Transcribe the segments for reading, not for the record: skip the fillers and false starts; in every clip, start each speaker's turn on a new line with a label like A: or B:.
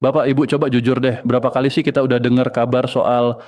A: Bapak Ibu coba jujur deh, berapa kali sih kita udah dengar kabar soal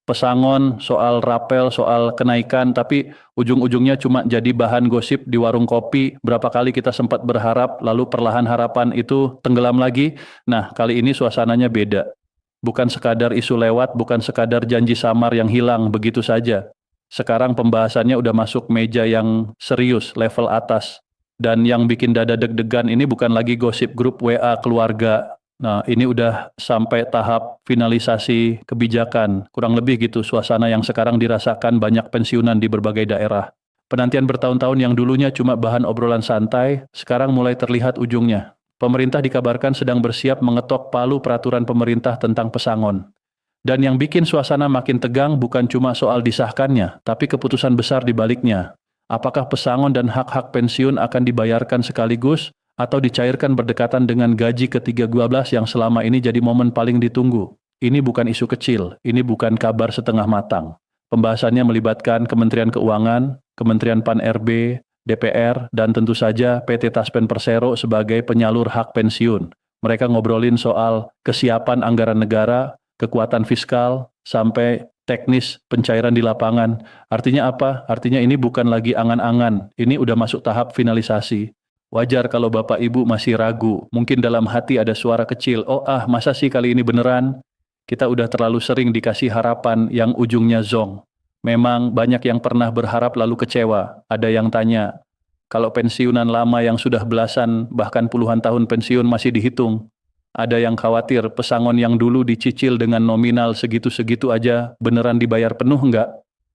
A: pesangon, soal rapel, soal kenaikan, tapi ujung-ujungnya cuma jadi bahan gosip di warung kopi. Berapa kali kita sempat berharap, lalu perlahan harapan itu tenggelam lagi. Nah, kali ini suasananya beda. Bukan sekadar isu lewat, bukan sekadar janji samar yang hilang begitu saja. Sekarang pembahasannya udah masuk meja yang serius, level atas. Dan yang bikin dada deg-degan ini bukan lagi gosip grup WA keluarga. Nah, ini udah sampai tahap finalisasi kebijakan. Kurang lebih gitu suasana yang sekarang dirasakan banyak pensiunan di berbagai daerah. Penantian bertahun-tahun yang dulunya cuma bahan obrolan santai, sekarang mulai terlihat ujungnya. Pemerintah dikabarkan sedang bersiap mengetok palu peraturan pemerintah tentang pesangon. Dan yang bikin suasana makin tegang bukan cuma soal disahkannya, tapi keputusan besar di baliknya. Apakah pesangon dan hak-hak pensiun akan dibayarkan sekaligus, atau dicairkan berdekatan dengan gaji ke-13 yang selama ini jadi momen paling ditunggu? Ini bukan isu kecil, ini bukan kabar setengah matang. Pembahasannya melibatkan Kementerian Keuangan, Kementerian Pan-RB, DPR, dan tentu saja PT Taspen Persero sebagai penyalur hak pensiun. Mereka ngobrolin soal kesiapan anggaran negara, kekuatan fiskal, sampai teknis pencairan di lapangan. Artinya apa? Artinya ini bukan lagi angan-angan, ini udah masuk tahap finalisasi. Wajar kalau Bapak Ibu masih ragu, mungkin dalam hati ada suara kecil, masa sih kali ini beneran? Kita udah terlalu sering dikasih harapan yang ujungnya zong. Memang banyak yang pernah berharap lalu kecewa, ada yang tanya, kalau pensiunan lama yang sudah belasan bahkan puluhan tahun pensiun masih dihitung, ada yang khawatir pesangon yang dulu dicicil dengan nominal segitu-segitu aja beneran dibayar penuh enggak?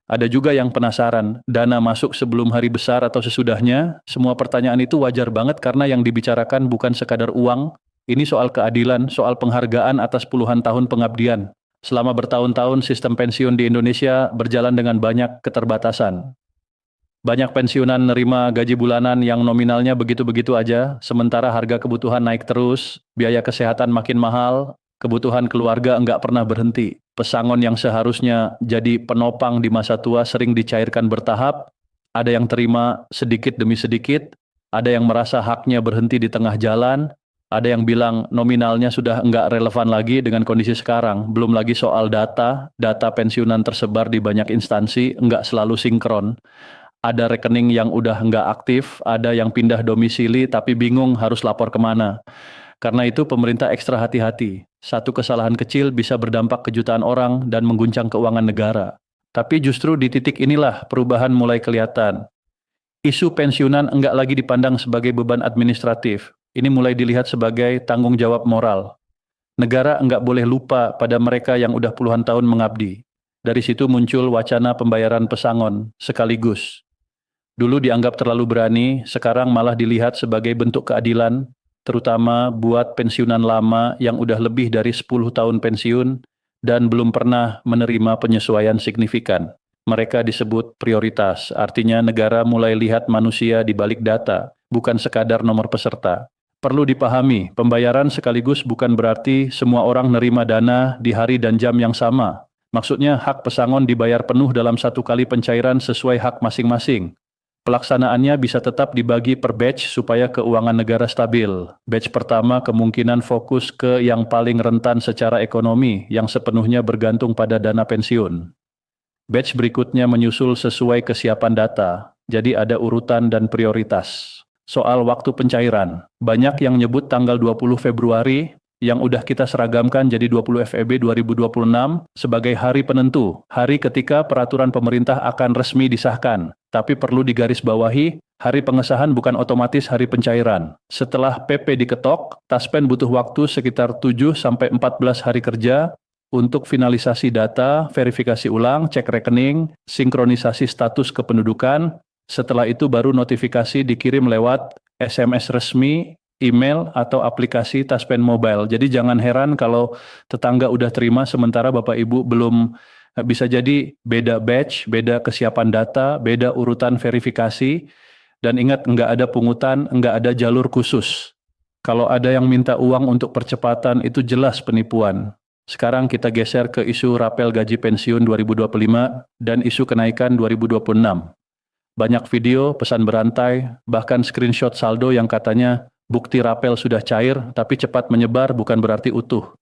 A: Ada juga yang penasaran, dana masuk sebelum hari besar atau sesudahnya? Semua pertanyaan itu wajar banget karena yang dibicarakan bukan sekadar uang, ini soal keadilan, soal penghargaan atas puluhan tahun pengabdian. Selama bertahun-tahun sistem pensiun di Indonesia berjalan dengan banyak keterbatasan. Banyak pensiunan nerima gaji bulanan yang nominalnya begitu-begitu aja, sementara harga kebutuhan naik terus, biaya kesehatan makin mahal, kebutuhan keluarga enggak pernah berhenti. Pesangon yang seharusnya jadi penopang di masa tua sering dicairkan bertahap, ada yang terima sedikit demi sedikit, ada yang merasa haknya berhenti di tengah jalan, ada yang bilang nominalnya sudah enggak relevan lagi dengan kondisi sekarang, belum lagi soal data pensiunan tersebar di banyak instansi, enggak selalu sinkron. Ada rekening yang udah enggak aktif, ada yang pindah domisili tapi bingung harus lapor kemana. Karena itu pemerintah ekstra hati-hati. Satu kesalahan kecil bisa berdampak ke jutaan orang dan mengguncang keuangan negara. Tapi justru di titik inilah perubahan mulai kelihatan. Isu pensiunan enggak lagi dipandang sebagai beban administratif. Ini mulai dilihat sebagai tanggung jawab moral. Negara enggak boleh lupa pada mereka yang udah puluhan tahun mengabdi. Dari situ muncul wacana pembayaran pesangon sekaligus. Dulu dianggap terlalu berani, sekarang malah dilihat sebagai bentuk keadilan, terutama buat pensiunan lama yang udah lebih dari 10 tahun pensiun dan belum pernah menerima penyesuaian signifikan. Mereka disebut prioritas, artinya negara mulai lihat manusia di balik data, bukan sekadar nomor peserta. Perlu dipahami, pembayaran sekaligus bukan berarti semua orang nerima dana di hari dan jam yang sama. Maksudnya hak pesangon dibayar penuh dalam satu kali pencairan sesuai hak masing-masing. Pelaksanaannya bisa tetap dibagi per batch supaya keuangan negara stabil. Batch pertama kemungkinan fokus ke yang paling rentan secara ekonomi, yang sepenuhnya bergantung pada dana pensiun. Batch berikutnya menyusul sesuai kesiapan data, jadi ada urutan dan prioritas. Soal waktu pencairan, banyak yang nyebut tanggal 20 Februari, yang udah kita seragamkan jadi 20 FEB 2026 sebagai hari penentu, hari ketika peraturan pemerintah akan resmi disahkan. Tapi perlu digarisbawahi, hari pengesahan bukan otomatis hari pencairan. Setelah PP diketok, Taspen butuh waktu sekitar 7-14 hari kerja untuk finalisasi data, verifikasi ulang, cek rekening, sinkronisasi status kependudukan. Setelah itu baru notifikasi dikirim lewat SMS resmi, email, atau aplikasi Taspen Mobile. Jadi jangan heran kalau tetangga udah terima sementara Bapak Ibu belum. Bisa jadi beda batch, beda kesiapan data, beda urutan verifikasi, dan ingat nggak ada pungutan, nggak ada jalur khusus. Kalau ada yang minta uang untuk percepatan itu jelas penipuan. Sekarang kita geser ke isu rapel gaji pensiun 2025 dan isu kenaikan 2026. Banyak video, pesan berantai, bahkan screenshot saldo yang katanya Bukti rapel sudah cair, tapi cepat menyebar bukan berarti utuh.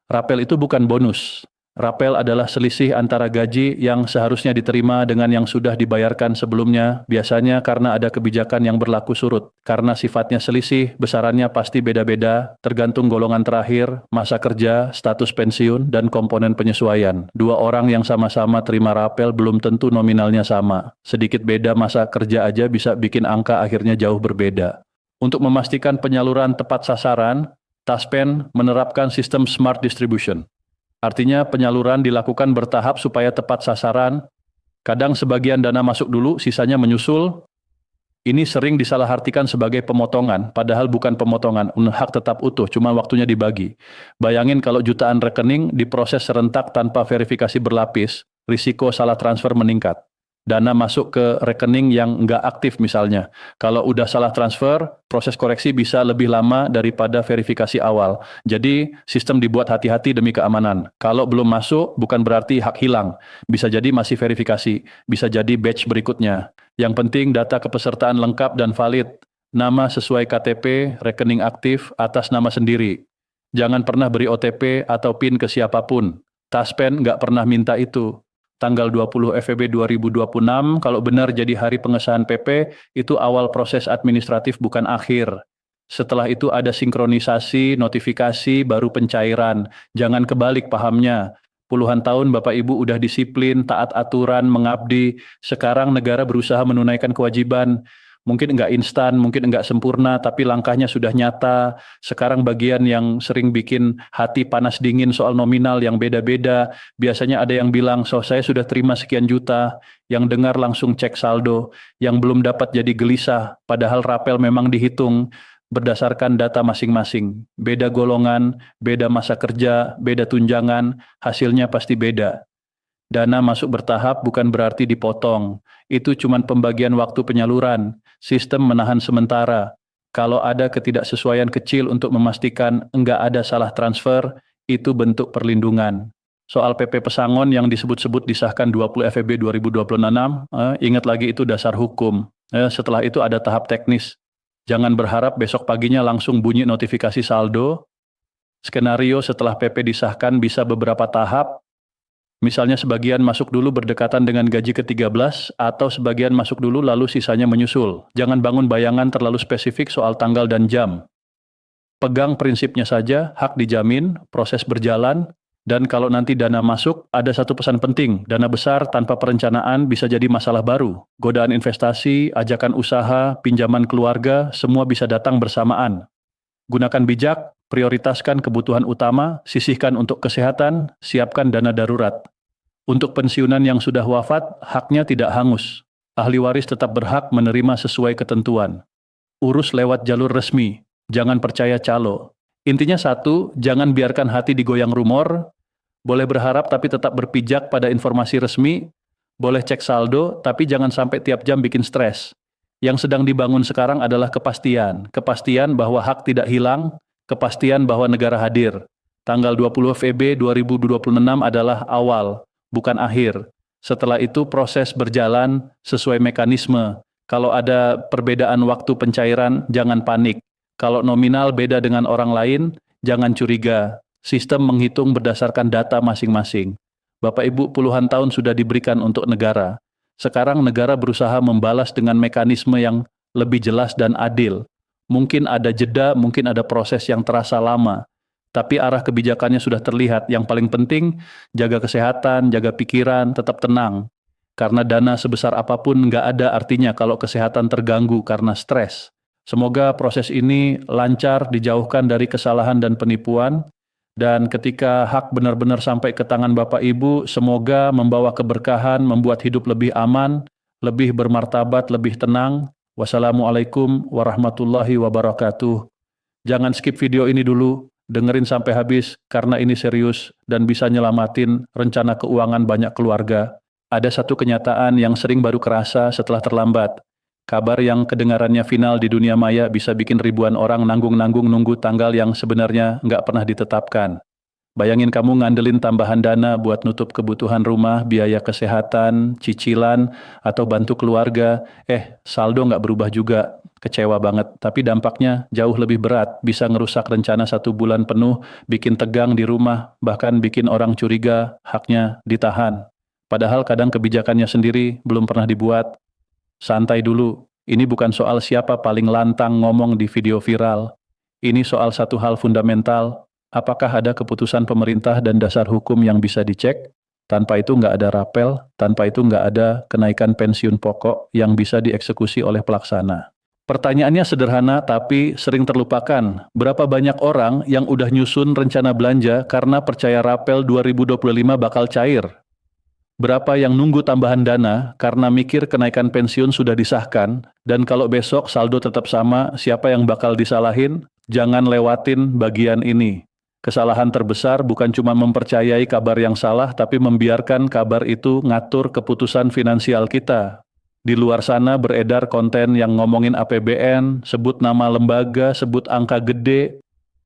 A: Rapel itu bukan bonus. Rapel adalah selisih antara gaji yang seharusnya diterima dengan yang sudah dibayarkan sebelumnya, biasanya karena ada kebijakan yang berlaku surut. Karena sifatnya selisih, besarannya pasti beda-beda, tergantung golongan terakhir, masa kerja, status pensiun, dan komponen penyesuaian. Dua orang yang sama-sama terima rapel belum tentu nominalnya sama. Sedikit beda masa kerja aja bisa bikin angka akhirnya jauh berbeda. Untuk memastikan penyaluran tepat sasaran, Taspen menerapkan sistem smart distribution. Artinya penyaluran dilakukan bertahap supaya tepat sasaran. Kadang sebagian dana masuk dulu, sisanya menyusul. Ini sering disalahartikan sebagai pemotongan, padahal bukan pemotongan, hak tetap utuh, cuma waktunya dibagi. Bayangin kalau jutaan rekening diproses serentak tanpa verifikasi berlapis, risiko salah transfer meningkat. Dana masuk ke rekening yang nggak aktif misalnya. Kalau udah salah transfer, proses koreksi bisa lebih lama daripada verifikasi awal. Jadi, sistem dibuat hati-hati demi keamanan. Kalau belum masuk, bukan berarti hak hilang. Bisa jadi masih verifikasi, bisa jadi batch berikutnya. Yang penting data kepesertaan lengkap dan valid. Nama sesuai KTP, rekening aktif, atas nama sendiri. Jangan pernah beri OTP atau PIN ke siapapun. Taspen nggak pernah minta itu. Tanggal 20 FEB 2026, kalau benar jadi hari pengesahan PP, itu awal proses administratif bukan akhir. Setelah itu ada sinkronisasi, notifikasi, baru pencairan. Jangan kebalik pahamnya. Puluhan tahun Bapak Ibu udah disiplin, taat aturan, mengabdi. Sekarang negara berusaha menunaikan kewajiban. Mungkin enggak instan, mungkin enggak sempurna, tapi langkahnya sudah nyata. Sekarang bagian yang sering bikin hati panas dingin soal nominal yang beda-beda. Biasanya ada yang bilang, so saya sudah terima sekian juta. Yang dengar langsung cek saldo. Yang belum dapat jadi gelisah, padahal rapel memang dihitung berdasarkan data masing-masing. Beda golongan, beda masa kerja, beda tunjangan, hasilnya pasti beda. Dana masuk bertahap bukan berarti dipotong. Itu cuma pembagian waktu penyaluran. Sistem menahan sementara. Kalau ada ketidaksesuaian kecil untuk memastikan enggak ada salah transfer, itu bentuk perlindungan. Soal PP Pesangon yang disebut-sebut disahkan 20 FEB 2026, ingat lagi itu dasar hukum. Setelah itu ada tahap teknis. Jangan berharap besok paginya langsung bunyi notifikasi saldo. Skenario setelah PP disahkan bisa beberapa tahap. Misalnya sebagian masuk dulu berdekatan dengan gaji ke-13 atau sebagian masuk dulu lalu sisanya menyusul. Jangan bangun bayangan terlalu spesifik soal tanggal dan jam. Pegang prinsipnya saja, hak dijamin, proses berjalan, dan kalau nanti dana masuk, ada satu pesan penting, dana besar tanpa perencanaan bisa jadi masalah baru. Godaan investasi, ajakan usaha, pinjaman keluarga, semua bisa datang bersamaan. Gunakan bijak, prioritaskan kebutuhan utama, sisihkan untuk kesehatan, siapkan dana darurat. Untuk pensiunan yang sudah wafat, haknya tidak hangus. Ahli waris tetap berhak menerima sesuai ketentuan. Urus lewat jalur resmi, jangan percaya calo. Intinya satu, jangan biarkan hati digoyang rumor, boleh berharap tapi tetap berpijak pada informasi resmi, boleh cek saldo, tapi jangan sampai tiap jam bikin stres. Yang sedang dibangun sekarang adalah kepastian bahwa hak tidak hilang, kepastian bahwa negara hadir. Tanggal 20 FEB 2026 adalah awal, bukan akhir. Setelah itu proses berjalan sesuai mekanisme. Kalau ada perbedaan waktu pencairan, jangan panik. Kalau nominal beda dengan orang lain, jangan curiga. Sistem menghitung berdasarkan data masing-masing. Bapak Ibu puluhan tahun sudah diberikan untuk negara. Sekarang negara berusaha membalas dengan mekanisme yang lebih jelas dan adil. Mungkin ada jeda, mungkin ada proses yang terasa lama. Tapi arah kebijakannya sudah terlihat. Yang paling penting, jaga kesehatan, jaga pikiran, tetap tenang. Karena dana sebesar apapun nggak ada artinya kalau kesehatan terganggu karena stres. Semoga proses ini lancar, dijauhkan dari kesalahan dan penipuan. Dan ketika hak benar-benar sampai ke tangan Bapak Ibu, semoga membawa keberkahan, membuat hidup lebih aman, lebih bermartabat, lebih tenang. Wassalamualaikum warahmatullahi wabarakatuh. Jangan skip video ini dulu, dengerin sampai habis karena ini serius dan bisa nyelamatin rencana keuangan banyak keluarga. Ada satu kenyataan yang sering baru kerasa setelah terlambat. Kabar yang kedengarannya final di dunia maya bisa bikin ribuan orang nanggung-nanggung nunggu tanggal yang sebenarnya nggak pernah ditetapkan. Bayangin kamu ngandelin tambahan dana buat nutup kebutuhan rumah, biaya kesehatan, cicilan, atau bantu keluarga. Saldo nggak berubah juga. Kecewa banget. Tapi dampaknya jauh lebih berat. Bisa ngerusak rencana 1 bulan penuh, bikin tegang di rumah, bahkan bikin orang curiga haknya ditahan. Padahal kadang kebijakannya sendiri belum pernah dibuat. Santai dulu. Ini bukan soal siapa paling lantang ngomong di video viral. Ini soal satu hal fundamental. Apakah ada keputusan pemerintah dan dasar hukum yang bisa dicek? Tanpa itu nggak ada rapel, tanpa itu nggak ada kenaikan pensiun pokok yang bisa dieksekusi oleh pelaksana. Pertanyaannya sederhana tapi sering terlupakan. Berapa banyak orang yang udah nyusun rencana belanja karena percaya rapel 2025 bakal cair? Berapa yang nunggu tambahan dana karena mikir kenaikan pensiun sudah disahkan, dan kalau besok saldo tetap sama, siapa yang bakal disalahin? Jangan lewatin bagian ini. Kesalahan terbesar bukan cuma mempercayai kabar yang salah, tapi membiarkan kabar itu ngatur keputusan finansial kita. Di luar sana beredar konten yang ngomongin APBN, sebut nama lembaga, sebut angka gede,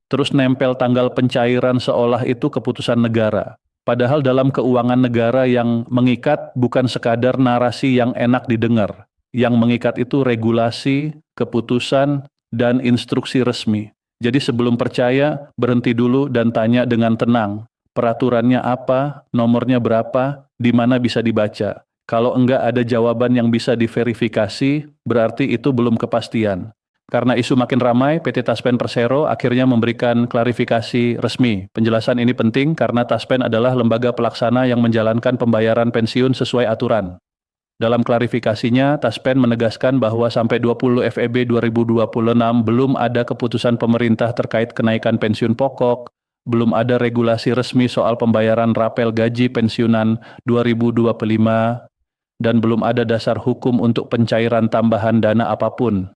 A: terus nempel tanggal pencairan seolah itu keputusan negara. Padahal dalam keuangan negara yang mengikat bukan sekadar narasi yang enak didengar. Yang mengikat itu regulasi, keputusan, dan instruksi resmi. Jadi sebelum percaya, berhenti dulu dan tanya dengan tenang. Peraturannya apa, nomornya berapa, di mana bisa dibaca. Kalau enggak ada jawaban yang bisa diverifikasi, berarti itu belum kepastian. Karena isu makin ramai, PT Taspen Persero akhirnya memberikan klarifikasi resmi. Penjelasan ini penting karena Taspen adalah lembaga pelaksana yang menjalankan pembayaran pensiun sesuai aturan. Dalam klarifikasinya, Taspen menegaskan bahwa sampai 20 FEB 2026 belum ada keputusan pemerintah terkait kenaikan pensiun pokok, belum ada regulasi resmi soal pembayaran rapel gaji pensiunan 2025, dan belum ada dasar hukum untuk pencairan tambahan dana apapun.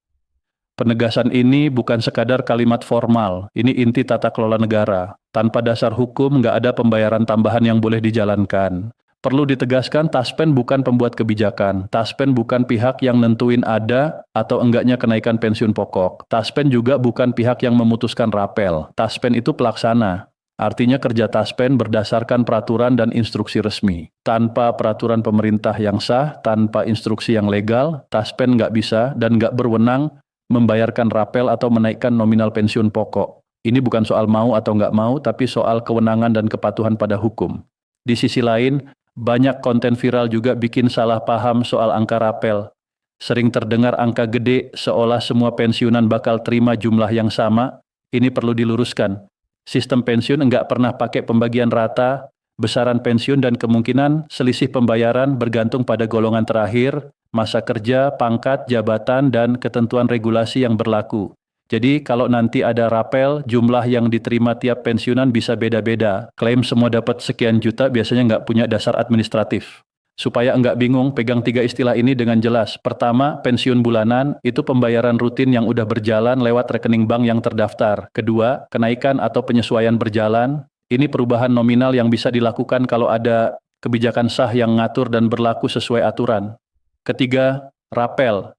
A: Penegasan ini bukan sekadar kalimat formal, ini inti tata kelola negara. Tanpa dasar hukum nggak ada pembayaran tambahan yang boleh dijalankan. Perlu ditegaskan, Taspen bukan pembuat kebijakan. Taspen bukan pihak yang nentuin ada atau enggaknya kenaikan pensiun pokok. Taspen juga bukan pihak yang memutuskan rapel. Taspen itu pelaksana. Artinya kerja Taspen berdasarkan peraturan dan instruksi resmi. Tanpa peraturan pemerintah yang sah, tanpa instruksi yang legal, Taspen nggak bisa dan nggak berwenang membayarkan rapel atau menaikkan nominal pensiun pokok. Ini bukan soal mau atau nggak mau, tapi soal kewenangan dan kepatuhan pada hukum. Di sisi lain, banyak konten viral juga bikin salah paham soal angka rapel. Sering terdengar angka gede seolah semua pensiunan bakal terima jumlah yang sama. Ini perlu diluruskan. Sistem pensiun nggak pernah pakai pembagian rata, besaran pensiun dan kemungkinan selisih pembayaran bergantung pada golongan terakhir, masa kerja, pangkat, jabatan, dan ketentuan regulasi yang berlaku. Jadi kalau nanti ada rapel, jumlah yang diterima tiap pensiunan bisa beda-beda. Klaim semua dapat sekian juta biasanya nggak punya dasar administratif. Supaya nggak bingung, pegang 3 istilah ini dengan jelas. Pertama, pensiun bulanan, itu pembayaran rutin yang udah berjalan lewat rekening bank yang terdaftar. Kedua, kenaikan atau penyesuaian berjalan, ini perubahan nominal yang bisa dilakukan kalau ada kebijakan sah yang ngatur dan berlaku sesuai aturan. Ketiga, rapel.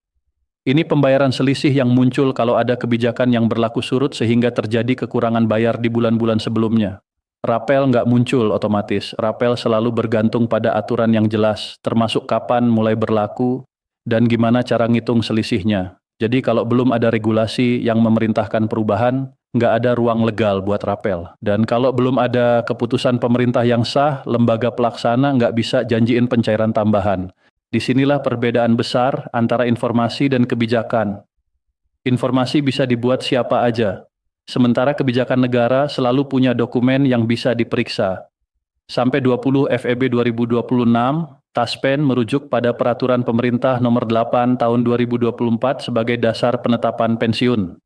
A: Ini pembayaran selisih yang muncul kalau ada kebijakan yang berlaku surut sehingga terjadi kekurangan bayar di bulan-bulan sebelumnya. Rapel nggak muncul otomatis. Rapel selalu bergantung pada aturan yang jelas, termasuk kapan mulai berlaku dan gimana cara ngitung selisihnya. Jadi kalau belum ada regulasi yang memerintahkan perubahan, nggak ada ruang legal buat rapel. Dan kalau belum ada keputusan pemerintah yang sah, lembaga pelaksana nggak bisa janjiin pencairan tambahan. Disinilah perbedaan besar antara informasi dan kebijakan. Informasi bisa dibuat siapa aja, sementara kebijakan negara selalu punya dokumen yang bisa diperiksa. Sampai 20 FEB 2026, Taspen merujuk pada Peraturan Pemerintah Nomor 8 Tahun 2024 sebagai dasar penetapan pensiun.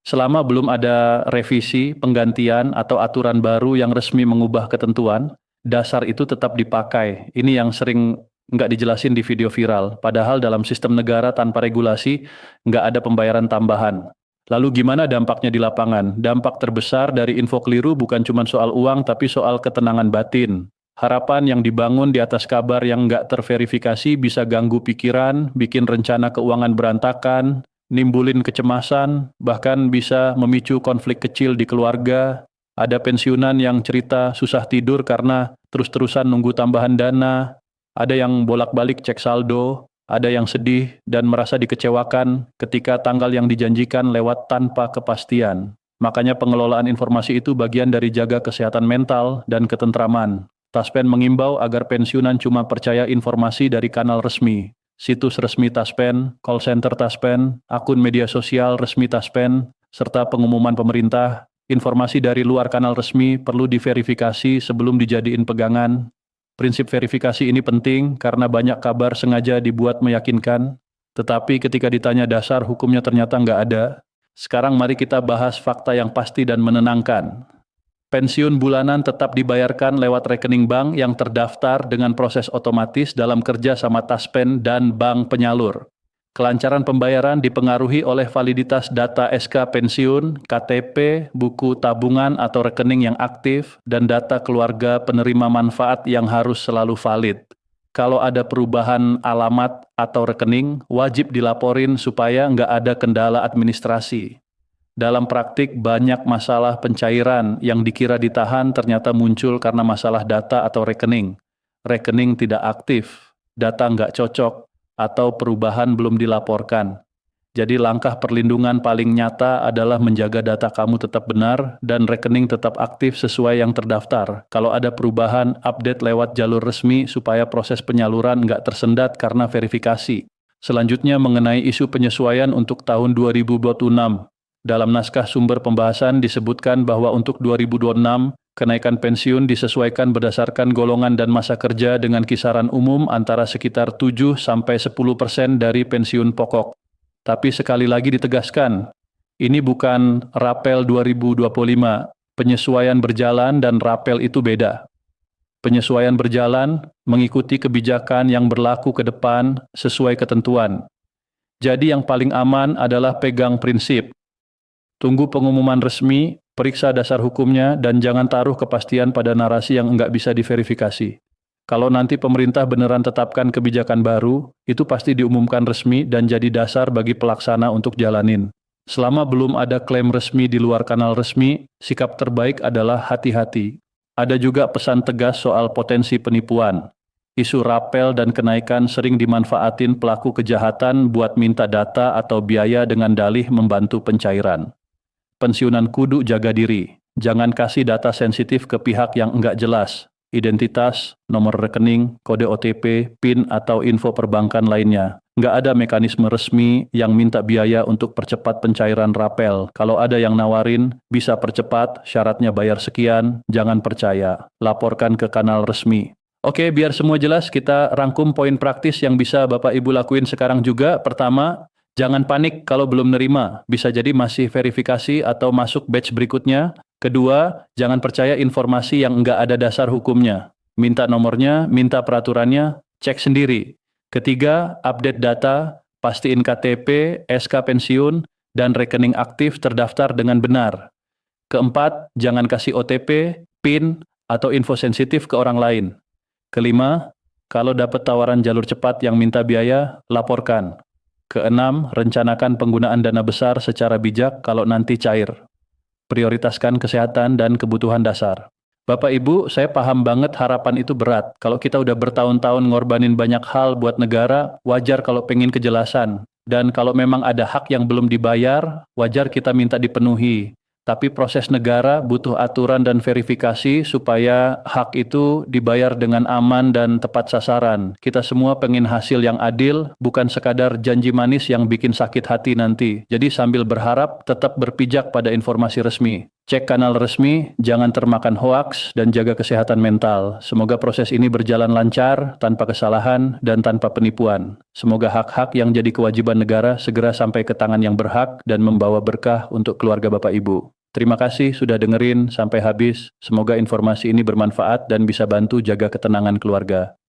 A: Selama belum ada revisi, penggantian, atau aturan baru yang resmi mengubah ketentuan, dasar itu tetap dipakai. Ini yang sering nggak dijelasin di video viral. Padahal dalam sistem negara tanpa regulasi, nggak ada pembayaran tambahan. Lalu gimana dampaknya di lapangan? Dampak terbesar dari info keliru bukan cuma soal uang, tapi soal ketenangan batin. Harapan yang dibangun di atas kabar yang nggak terverifikasi bisa ganggu pikiran, bikin rencana keuangan berantakan, nimbulin kecemasan, bahkan bisa memicu konflik kecil di keluarga, Ada pensiunan yang cerita susah tidur karena terus-terusan nunggu tambahan dana, ada yang bolak-balik cek saldo, ada yang sedih dan merasa dikecewakan ketika tanggal yang dijanjikan lewat tanpa kepastian. Makanya pengelolaan informasi itu bagian dari jaga kesehatan mental dan ketentraman. Taspen mengimbau agar pensiunan cuma percaya informasi dari kanal resmi, situs resmi Taspen, call center Taspen, akun media sosial resmi Taspen, serta pengumuman pemerintah. Informasi dari luar kanal resmi perlu diverifikasi sebelum dijadiin pegangan. Prinsip verifikasi ini penting karena banyak kabar sengaja dibuat meyakinkan, tetapi ketika ditanya dasar hukumnya ternyata nggak ada. Sekarang mari kita bahas fakta yang pasti dan menenangkan. Pensiun bulanan tetap dibayarkan lewat rekening bank yang terdaftar dengan proses otomatis dalam kerja sama Taspen dan bank penyalur. Kelancaran pembayaran dipengaruhi oleh validitas data SK pensiun, KTP, buku tabungan atau rekening yang aktif, dan data keluarga penerima manfaat yang harus selalu valid. Kalau ada perubahan alamat atau rekening, wajib dilaporin supaya nggak ada kendala administrasi. Dalam praktik, banyak masalah pencairan yang dikira ditahan ternyata muncul karena masalah data atau rekening. Rekening tidak aktif, data nggak cocok, atau perubahan belum dilaporkan. Jadi langkah perlindungan paling nyata adalah menjaga data kamu tetap benar dan rekening tetap aktif sesuai yang terdaftar. Kalau ada perubahan, update lewat jalur resmi supaya proses penyaluran nggak tersendat karena verifikasi. Selanjutnya mengenai isu penyesuaian untuk tahun 2026. Dalam naskah sumber pembahasan disebutkan bahwa untuk 2026, kenaikan pensiun disesuaikan berdasarkan golongan dan masa kerja dengan kisaran umum antara sekitar 7–10% dari pensiun pokok. Tapi sekali lagi ditegaskan, ini bukan rapel 2025. Penyesuaian berjalan dan rapel itu beda. Penyesuaian berjalan mengikuti kebijakan yang berlaku ke depan sesuai ketentuan. Jadi yang paling aman adalah pegang prinsip. Tunggu pengumuman resmi, periksa dasar hukumnya, dan jangan taruh kepastian pada narasi yang enggak bisa diverifikasi. Kalau nanti pemerintah beneran tetapkan kebijakan baru, itu pasti diumumkan resmi dan jadi dasar bagi pelaksana untuk jalanin. Selama belum ada klaim resmi di luar kanal resmi, sikap terbaik adalah hati-hati. Ada juga pesan tegas soal potensi penipuan. Isu rapel dan kenaikan sering dimanfaatin pelaku kejahatan buat minta data atau biaya dengan dalih membantu pencairan. Pensiunan kudu jaga diri. Jangan kasih data sensitif ke pihak yang enggak jelas. Identitas, nomor rekening, kode OTP, PIN, atau info perbankan lainnya. Enggak ada mekanisme resmi yang minta biaya untuk percepat pencairan rapel. Kalau ada yang nawarin, bisa percepat, syaratnya bayar sekian, jangan percaya. Laporkan ke kanal resmi. Oke, biar semua jelas, kita rangkum poin praktis yang bisa Bapak Ibu lakuin sekarang juga. Pertama, jangan panik kalau belum nerima, bisa jadi masih verifikasi atau masuk batch berikutnya. Kedua, jangan percaya informasi yang enggak ada dasar hukumnya. Minta nomornya, minta peraturannya, cek sendiri. Ketiga, update data, pastiin KTP, SK pensiun, dan rekening aktif terdaftar dengan benar. Keempat, jangan kasih OTP, PIN, atau info sensitif ke orang lain. Kelima, kalau dapat tawaran jalur cepat yang minta biaya, laporkan. Keenam, rencanakan penggunaan dana besar secara bijak kalau nanti cair. Prioritaskan kesehatan dan kebutuhan dasar. Bapak Ibu, saya paham banget harapan itu berat. Kalau kita udah bertahun-tahun ngorbanin banyak hal buat negara, wajar kalau pengen kejelasan. Dan kalau memang ada hak yang belum dibayar, wajar kita minta dipenuhi. Tapi proses negara butuh aturan dan verifikasi supaya hak itu dibayar dengan aman dan tepat sasaran. Kita semua pengen hasil yang adil, bukan sekadar janji manis yang bikin sakit hati nanti. Jadi sambil berharap, tetap berpijak pada informasi resmi. Cek kanal resmi, jangan termakan hoaks, dan jaga kesehatan mental. Semoga proses ini berjalan lancar, tanpa kesalahan, dan tanpa penipuan. Semoga hak-hak yang jadi kewajiban negara segera sampai ke tangan yang berhak dan membawa berkah untuk keluarga Bapak Ibu. Terima kasih sudah dengerin sampai habis. Semoga informasi ini bermanfaat dan bisa bantu jaga ketenangan keluarga.